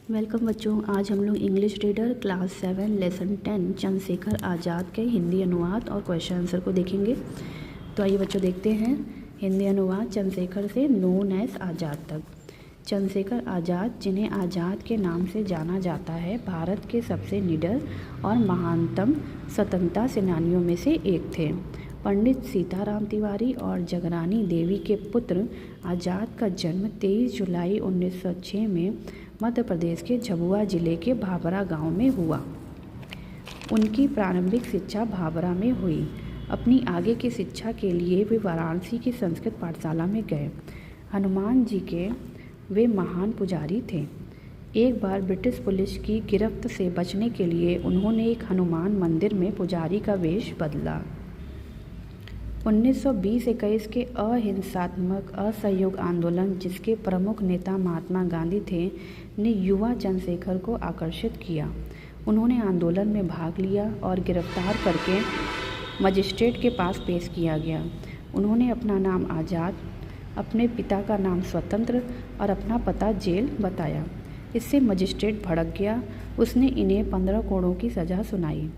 Welcome बच्चों। आज हम लोग English reader class 7 lesson 10 Chandrashekhar Azad के हिंदी अनुवाद और क्वेश्चन आंसर को देखेंगे। तो आइए बच्चों देखते हैं हिंदी अनुवाद चंद्रशेखर से नोन एज आज़ाद तक। चंद्रशेखर आज़ाद, जिन्हें आज़ाद के नाम से जाना जाता है, भारत के सबसे निडर और महानतम स्वतंत्रता सेनानियों में से एक थे। पंडित सीताराम तिवारी और जगरानी देवी के पुत्र आज़ाद का जन्म 23 जुलाई 1906 में मध्य प्रदेश के झाबुआ जिले के भाभरा गांव में हुआ। उनकी प्रारंभिक शिक्षा भाभरा में हुई। अपनी आगे की शिक्षा के लिए वे वाराणसी की संस्कृत पाठशाला में गए। हनुमान जी के वे महान पुजारी थे। एक बार ब्रिटिश पुलिस की गिरफ्त से बचने के लिए उन्होंने एक हनुमान मंदिर में पुजारी का वेश बदला। 1920-21 के अहिंसात्मक असहयोग आंदोलन, जिसके प्रमुख नेता महात्मा गांधी थे, ने युवा चंद्रशेखर को आकर्षित किया। उन्होंने आंदोलन में भाग लिया और गिरफ्तार करके मजिस्ट्रेट के पास पेश किया गया। उन्होंने अपना नाम आज़ाद, अपने पिता का नाम स्वतंत्र और अपना पता जेल बताया। इससे मजिस्ट्रेट भड़क गया। उसने इन्हें 15 कोड़ों की सज़ा सुनाई।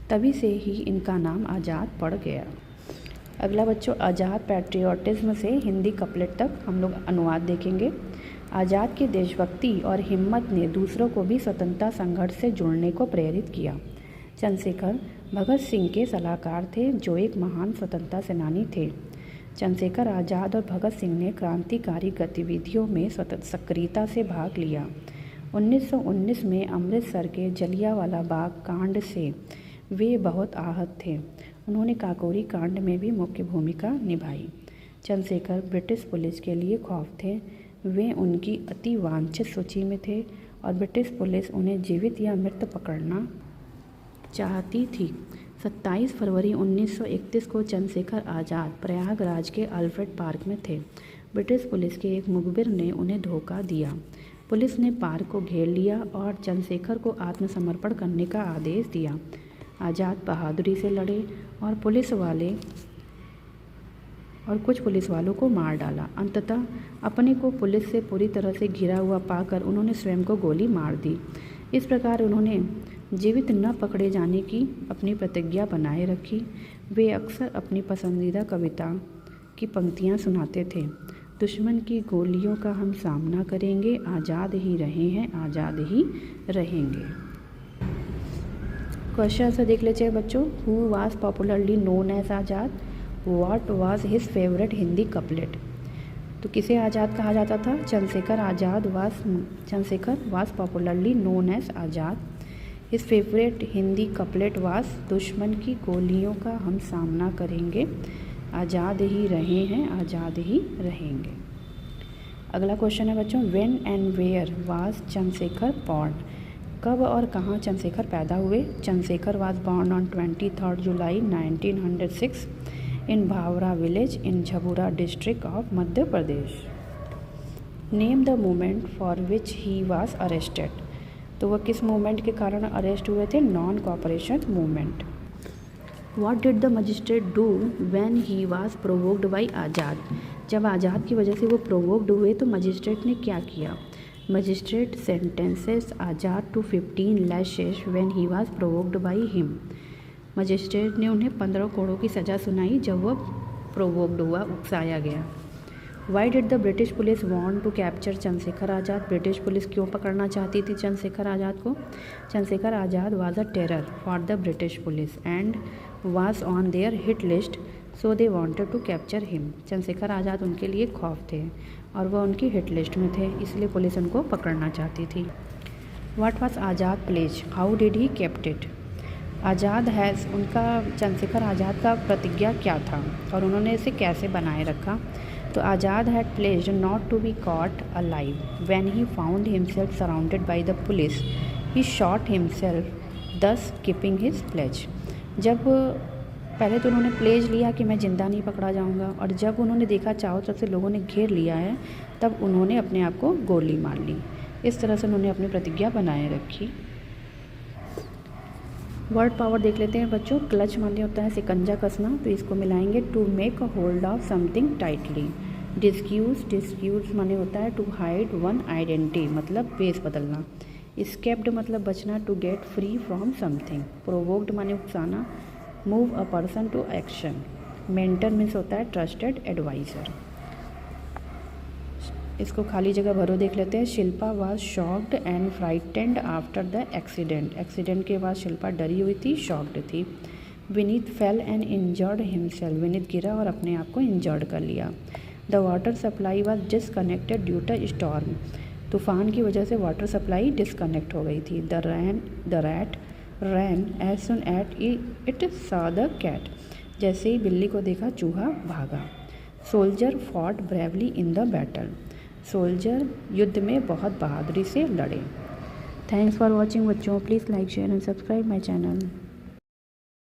तभी से ही इनका नाम आज़ाद पड़ गया। अगला बच्चों, आज़ाद पैट्रियोटिज्म से हिंदी कपलेट तक हम लोग अनुवाद देखेंगे। आज़ाद की देशभक्ति और हिम्मत ने दूसरों को भी स्वतंत्रता संघर्ष से जुड़ने को प्रेरित किया। चंद्रशेखर भगत सिंह के सलाहकार थे, जो एक महान स्वतंत्रता सेनानी थे। चंद्रशेखर आज़ाद और भगत सिंह ने क्रांतिकारी गतिविधियों में सक्रियता से भाग लिया। 1919 में अमृतसर के जलियांवाला बाग कांड से वे बहुत आहत थे। उन्होंने काकोरी कांड में भी मुख्य भूमिका निभाई। चंद्रशेखर ब्रिटिश पुलिस के लिए खौफ थे। वे उनकी अति वांछित सूची में थे और ब्रिटिश पुलिस उन्हें जीवित या मृत पकड़ना चाहती थी। 27 फरवरी 1931 को चंद्रशेखर आज़ाद प्रयागराज के अल्फ्रेड पार्क में थे। ब्रिटिश पुलिस के एक मुखबिर ने उन्हें धोखा दिया। पुलिस ने पार्क को घेर लिया और चंद्रशेखर को आत्मसमर्पण करने का आदेश दिया। आज़ाद बहादुरी से लड़े और कुछ पुलिस वालों को मार डाला। अंततः अपने को पुलिस से पूरी तरह से घिरा हुआ पाकर उन्होंने स्वयं को गोली मार दी। इस प्रकार उन्होंने जीवित न पकड़े जाने की अपनी प्रतिज्ञा बनाए रखी। वे अक्सर अपनी पसंदीदा कविता की पंक्तियां सुनाते थे। दुश्मन की गोलियों का हम सामना करेंगे, आज़ाद ही रहे हैं, आज़ाद ही रहेंगे। क्वेश्चन आंसर देख लीजिए बच्चों। Who was popularly known as Azad? What was his favourite Hindi couplet? तो किसे आज़ाद कहा जाता था? Chandrashekhar was popularly known as Azad. His favourite Hindi couplet was दुश्मन की गोलियों का हम सामना करेंगे, आज़ाद ही रहे हैं, आज़ाद ही रहेंगे। अगला क्वेश्चन है बच्चों, when and where was Chandrashekhar born? कब और कहाँ चंद्रशेखर पैदा हुए? Chandrashekhar was born on 23 July 1906 in Bhavra village in Jhabua district of Madhya Pradesh. Name the movement for which he was arrested? तो वह किस मूवमेंट के कारण अरेस्ट हुए थे? Non cooperation movement. What did the magistrate do when he was provoked by Azad? जब आज़ाद की वजह से वो प्रोवोक्ड हुए तो मजिस्ट्रेट ने क्या किया? Magistrate sentences Azad to 15 lashes when he was provoked by him. Magistrate ने उन्हें 15 कोड़ों की सज़ा सुनाई जब वह प्रोवोक्ड हुआ, उकसाया गया। Why did the British police want to capture Chandrashekhar Azad? British police क्यों पकड़ना चाहती थी चंद्रशेखर आज़ाद को? Chandrashekhar Azad was a terror for the British police and was on their hit list, so they wanted to capture him. Chandrashekhar Azad उनके लिए खौफ थे और वह उनकी हिट लिस्ट में थे, इसलिए पुलिस उनको पकड़ना चाहती थी। What was Azad pledge? How did he kept it? Azad has उनका चंद्रशेखर आज़ाद का प्रतिज्ञा क्या था और उन्होंने इसे कैसे बनाए रखा? तो Azad had pledged not to be caught alive when he found himself surrounded by the police, he shot himself, thus keeping his pledge. जब पहले तो उन्होंने प्लेज लिया कि मैं ज़िंदा नहीं पकड़ा जाऊंगा, और जब उन्होंने देखा चारों तरफ से लोगों ने घेर लिया है, तब उन्होंने अपने आप को गोली मार ली। इस तरह से उन्होंने अपनी प्रतिज्ञा बनाए रखी। वर्ड पावर देख लेते हैं बच्चों। क्लच माने होता है सिकंजा कसना, तो इसको मिलाएंगे to make a hold of something tightly. Disguise माने होता है टू हाइड वन आइडेंटिटी, मतलब बेस बदलना। एस्केप्ड मतलब बचना, to get free from something. Provoked माने उकसाना, move a person to action. Mentor means होता है ट्रस्टेड एडवाइज़र। इसको खाली जगह भरो देख लेते हैं। Shilpa was shocked and frightened after the accident. Accident के बाद शिल्पा डरी हुई थी, शॉक्ड थी। Vineet fell and injured himself. Vineet गिरा और अपने आप को इंजर्ड कर लिया। The water supply was disconnected due to storm. तूफान की वजह से वाटर सप्लाई डिसकनेक्ट हो गई थी। The rat ran as soon at it saw the cat. जैसे ही बिल्ली को देखा चूहा भागा। Soldier fought bravely in the battle. Soldier युद्ध में बहुत बहादुरी से लड़े। थैंक्स फॉर वॉचिंग बच्चों। Please like share and subscribe my channel.